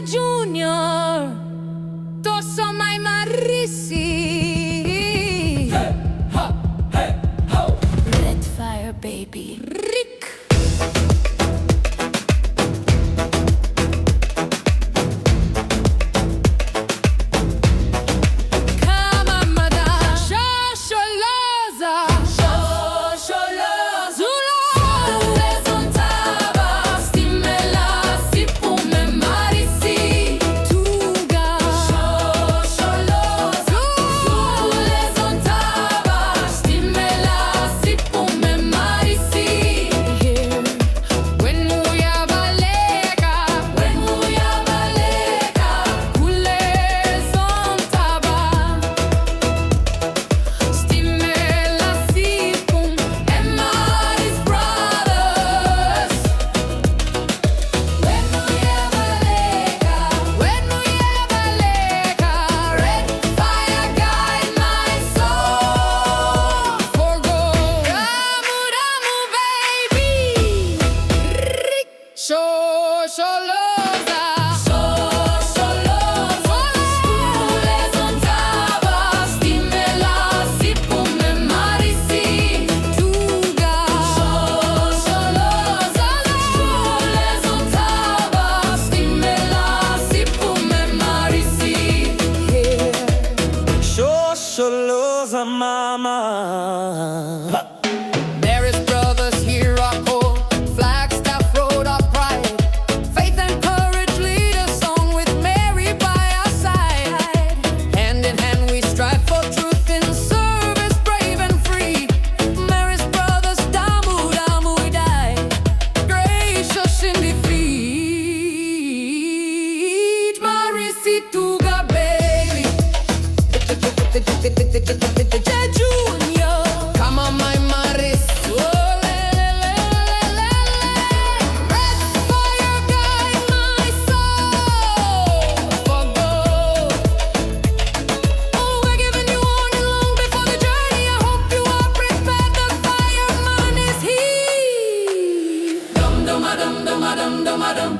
Junior, tosso mai Marisi. Hey, ha, hey, ho. Red fire, baby. Rick. Shozo, mama. Marisi brothers, here are cold. Flagstaff road our pride. Faith and courage lead a song with Mary by our side. Hand in hand we strive for truth in service, brave and free. Marisi brothers, damu damu we die, gracious in defeat. Marisi tuga baby. Junior, come on my Marisi. Oh, le, le, le, le, le, le. Red fire guide my soul for gold. Oh, we're giving you warning long before the journey. I hope you are prepared. The fireman is here. Dum dum a dum dum a dum dum a dum.